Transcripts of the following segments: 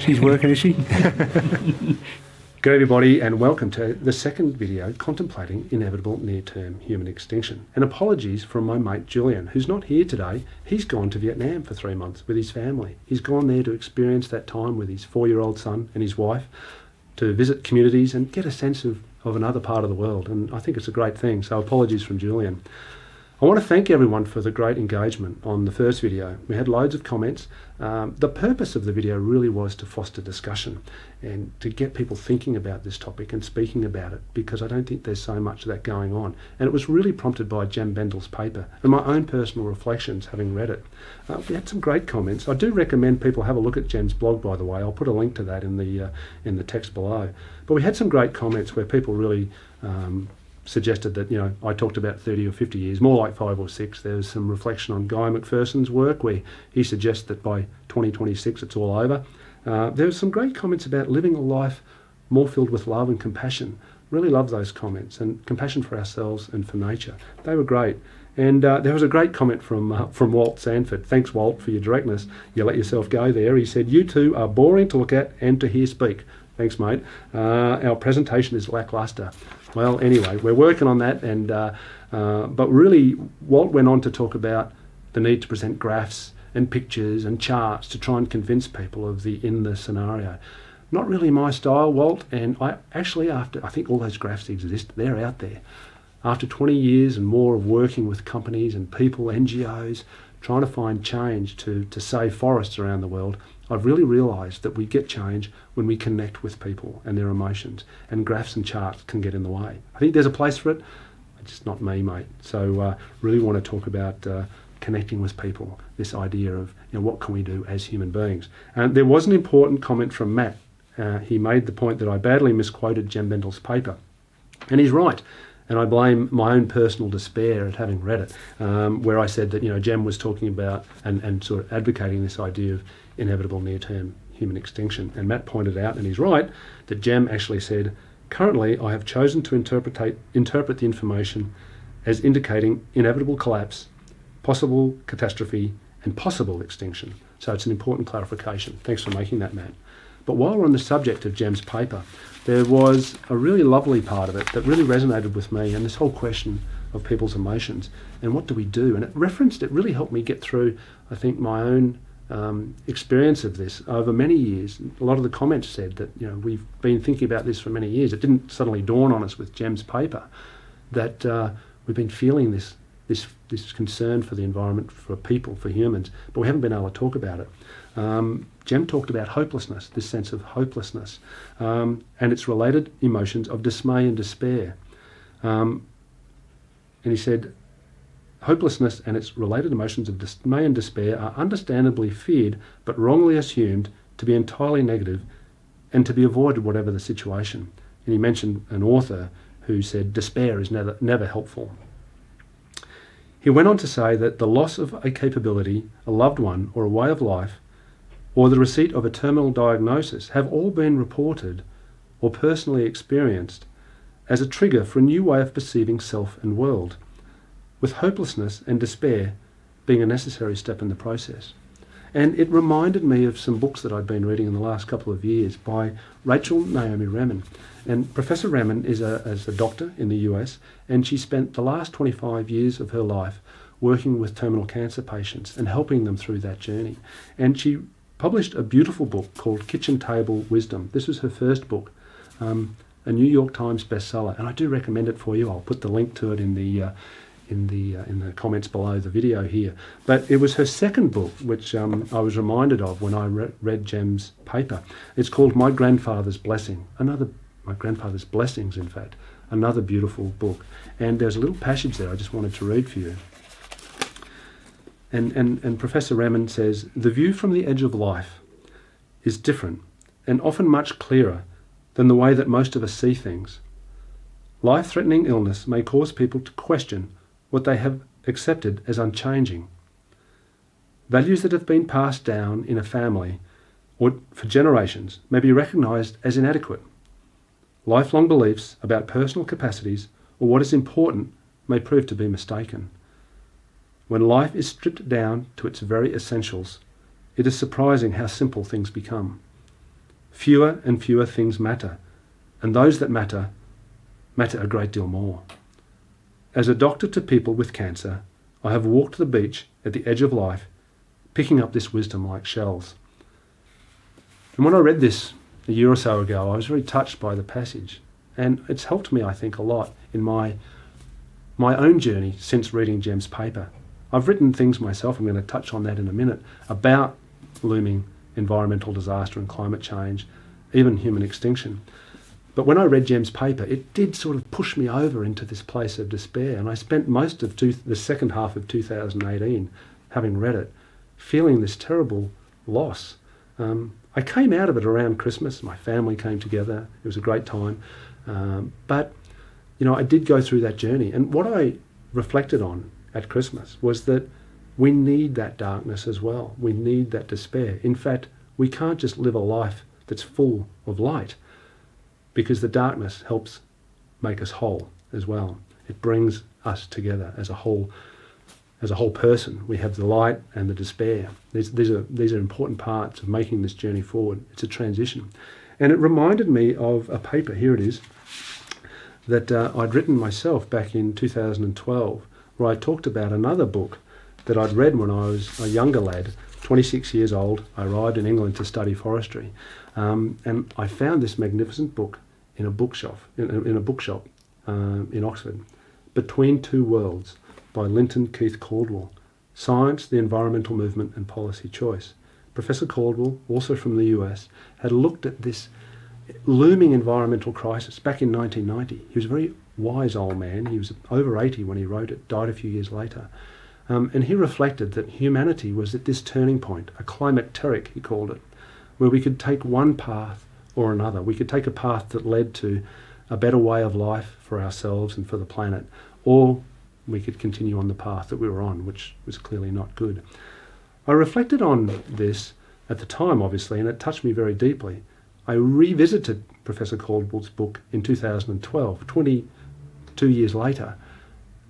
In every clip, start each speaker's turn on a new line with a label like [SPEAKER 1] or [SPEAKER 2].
[SPEAKER 1] She's working, is she? Good everybody, and welcome to the second video contemplating inevitable near-term human extinction. And apologies from my mate Julien, who's not here today. He's gone to Vietnam for 3 months with his family. He's gone there to experience that time with his 4-year-old son and his wife, to visit communities and get a sense of another part of the world. And I think it's a great thing, so apologies from Julien. I want to thank everyone for the great engagement on the first video. We had loads of comments. The purpose of the video really was to foster discussion and to get people thinking about this topic and speaking about it, because I don't think there's so much of that going on. And it was really prompted by Jem Bendel's paper and my own personal reflections having read it. We had some great comments. I do recommend people have a look at Jem's blog, by the way. I'll put a link to that in the text below. But we had some great comments where people really suggested that, I talked about 30 or 50 years, more like 5 or 6. There was some reflection on Guy McPherson's work where he suggests that by 2026 it's all over. There were some great comments about living a life more filled with love and compassion. Really love those comments, and compassion for ourselves and for nature. They were great. And there was a great comment from Walt Sanford. Thanks, Walt, for your directness. You let yourself go there. He said, "You two are boring to look at and to hear speak." Thanks, mate. Our presentation is lackluster. Well, anyway, we're working on that, and but really, Walt went on to talk about the need to present graphs and pictures and charts to try and convince people of the INTHE scenario. Not really my style, Walt, and I think all those graphs exist, they're out there. After 20 years and more of working with companies and people, NGOs, trying to find change to save forests around the world, I've really realised that we get change when we connect with people and their emotions, and graphs and charts can get in the way. I think there's a place for it, it's just not me, mate. So really want to talk about connecting with people, this idea of what can we do as human beings. And there was an important comment from Matt. He made the point that I badly misquoted Jem Bendel's paper, and he's right. And I blame my own personal despair at having read it, where I said that Jem was talking about and sort of advocating this idea of inevitable near-term human extinction. And Matt pointed out, and he's right, that Jem actually said, "Currently, I have chosen to interpret the information as indicating inevitable collapse, possible catastrophe, and possible extinction." So it's an important clarification. Thanks for making that, Matt. But while we're on the subject of Jem's paper, there was a really lovely part of it that really resonated with me, and this whole question of people's emotions and what do we do. And it really helped me get through, I think, my own experience of this over many years. A lot of the comments said that we've been thinking about this for many years. It didn't suddenly dawn on us with Jem's paper that we've been feeling this concern for the environment, for people, for humans, but we haven't been able to talk about it. Jem talked about hopelessness, this sense of hopelessness, and its related emotions of dismay and despair. And he said, hopelessness and its related emotions of dismay and despair are understandably feared but wrongly assumed to be entirely negative and to be avoided whatever the situation. And he mentioned an author who said despair is never helpful. He went on to say that the loss of a capability, a loved one, or a way of life, or the receipt of a terminal diagnosis have all been reported or personally experienced as a trigger for a new way of perceiving self and world, with hopelessness and despair being a necessary step in the process. And it reminded me of some books that I'd been reading in the last couple of years by Rachel Naomi Remen. And Professor Remen is a doctor in the US, and she spent the last 25 years of her life working with terminal cancer patients and helping them through that journey. And she published a beautiful book called Kitchen Table Wisdom. This was her first book, a New York Times bestseller, and I do recommend it for you. I'll put the link to it in the comments below the video here. But it was her second book, which I was reminded of when I read Jem's paper. It's called My Grandfather's Blessing. My Grandfather's Blessings, in fact. Another beautiful book. And there's a little passage there I just wanted to read for you. And Professor Remen says, "The view from the edge of life is different and often much clearer than the way that most of us see things. Life-threatening illness may cause people to question what they have accepted as unchanging. Values that have been passed down in a family or for generations may be recognised as inadequate. Lifelong beliefs about personal capacities or what is important may prove to be mistaken. When life is stripped down to its very essentials, it is surprising how simple things become. Fewer and fewer things matter, and those that matter a great deal more. As a doctor to people with cancer, I have walked the beach at the edge of life, picking up this wisdom like shells. And when I read this a year or so ago, I was very touched by the passage, and it's helped me, I think, a lot in my own journey since reading Jem's paper. I've written things myself, I'm going to touch on that in a minute, about looming environmental disaster and climate change, even human extinction. But when I read Jem's paper, it did sort of push me over into this place of despair, and I spent most of the second half of 2018, having read it, feeling this terrible loss. I came out of it around Christmas. My family came together. It was a great time. But, I did go through that journey. And what I reflected on at Christmas was that we need that darkness as well. We need that despair. In fact, we can't just live a life that's full of light, because the darkness helps make us whole as well. It brings us together as a whole person. We have the light and the despair. These are important parts of making this journey forward. It's a transition. And it reminded me of a paper, here it is, that I'd written myself back in 2012, where I talked about another book that I'd read when I was a younger lad, 26 years old. I arrived in England to study forestry, and I found this magnificent book in a bookshop in Oxford, Between Two Worlds, by Lynton Keith Caldwell, Science, the Environmental Movement and Policy Choice. Professor Caldwell, also from the US, had looked at this looming environmental crisis back in 1990. He was a very wise old man. He was over 80 when he wrote it, died a few years later. And he reflected that humanity was at this turning point, a climacteric, he called it, where we could take one path or another. We could take a path that led to a better way of life for ourselves and for the planet, or we could continue on the path that we were on, which was clearly not good. I reflected on this at the time, obviously, and it touched me very deeply. I revisited Professor Caldwell's book in 2012, 22 years later.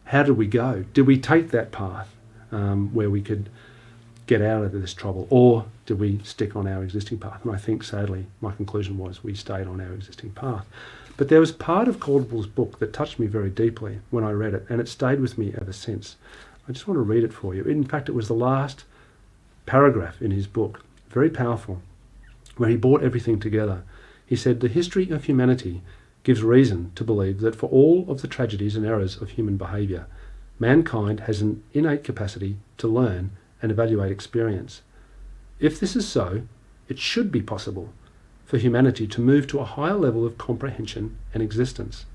[SPEAKER 1] How did we go? Did we take that path where we could get out of this trouble, or did we stick on our existing path? And I think, sadly, my conclusion was we stayed on our existing path. But there was part of Caldwell's book that touched me very deeply when I read it, and it stayed with me ever since. I just want to read it for you. In fact, it was the last paragraph in his book, very powerful, where he brought everything together. He said, "The history of humanity gives reason to believe that for all of the tragedies and errors of human behaviour, mankind has an innate capacity to learn and evaluate experience. If this is so, it should be possible for humanity to move to a higher level of comprehension and existence.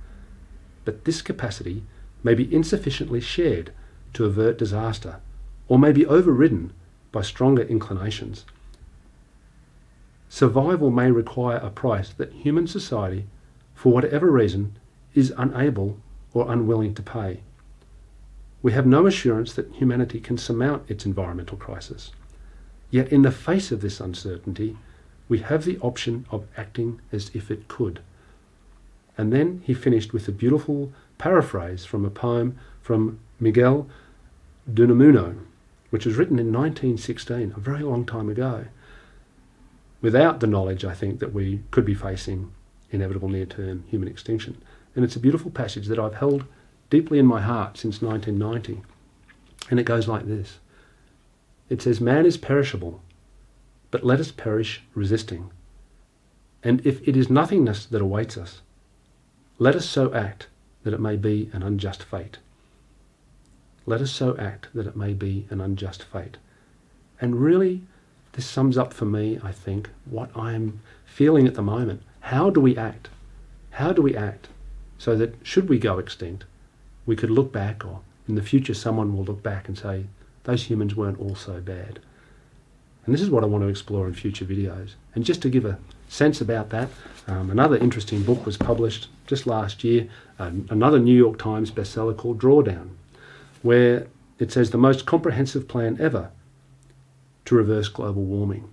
[SPEAKER 1] But this capacity may be insufficiently shared to avert disaster, or may be overridden by stronger inclinations. Survival may require a price that human society, for whatever reason, is unable or unwilling to pay. We have no assurance that humanity can surmount its environmental crisis. Yet in the face of this uncertainty, we have the option of acting as if it could." And then he finished with a beautiful paraphrase from a poem from Miguel de Unamuno, which was written in 1916, a very long time ago, without the knowledge, I think, that we could be facing inevitable near-term human extinction. And it's a beautiful passage that I've held deeply in my heart since 1990. And it goes like this. It says, "Man is perishable, but let us perish resisting. And if it is nothingness that awaits us, let us so act that it may be an unjust fate." Let us so act that it may be an unjust fate. And really, this sums up for me, I think, what I'm feeling at the moment. How do we act? How do we act so that should we go extinct, we could look back, or in the future someone will look back and say, those humans weren't all so bad. And this is what I want to explore in future videos. And just to give a sense about that, another interesting book was published just last year, another New York Times bestseller called Drawdown, where it says the most comprehensive plan ever to reverse global warming.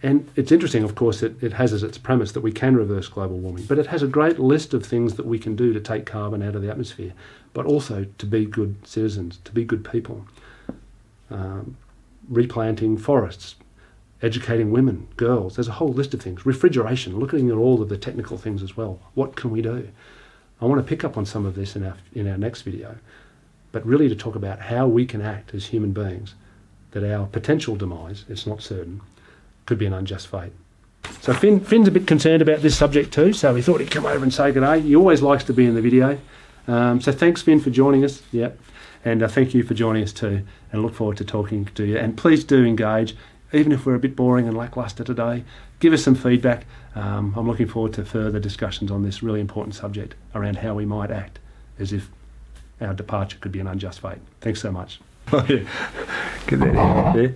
[SPEAKER 1] And it's interesting, of course, that it has as its premise that we can reverse global warming, but it has a great list of things that we can do to take carbon out of the atmosphere, but also to be good citizens, to be good people. Replanting forests, educating women, girls. There's a whole list of things. Refrigeration, looking at all of the technical things as well. What can we do? I want to pick up on some of this in our next video, but really to talk about how we can act as human beings, that our potential demise, it's not certain, could be an unjust fate. So Finn's a bit concerned about this subject too, so he thought he'd come over and say good day. He always likes to be in the video. So thanks, Finn, for joining us. Yep. And thank you for joining us too, and look forward to talking to you. And please do engage, even if we're a bit boring and lacklustre today. Give us some feedback. I'm looking forward to further discussions on this really important subject around how we might act as if our departure could be an unjust fate. Thanks so much.
[SPEAKER 2] Oh, yeah. Get that out there.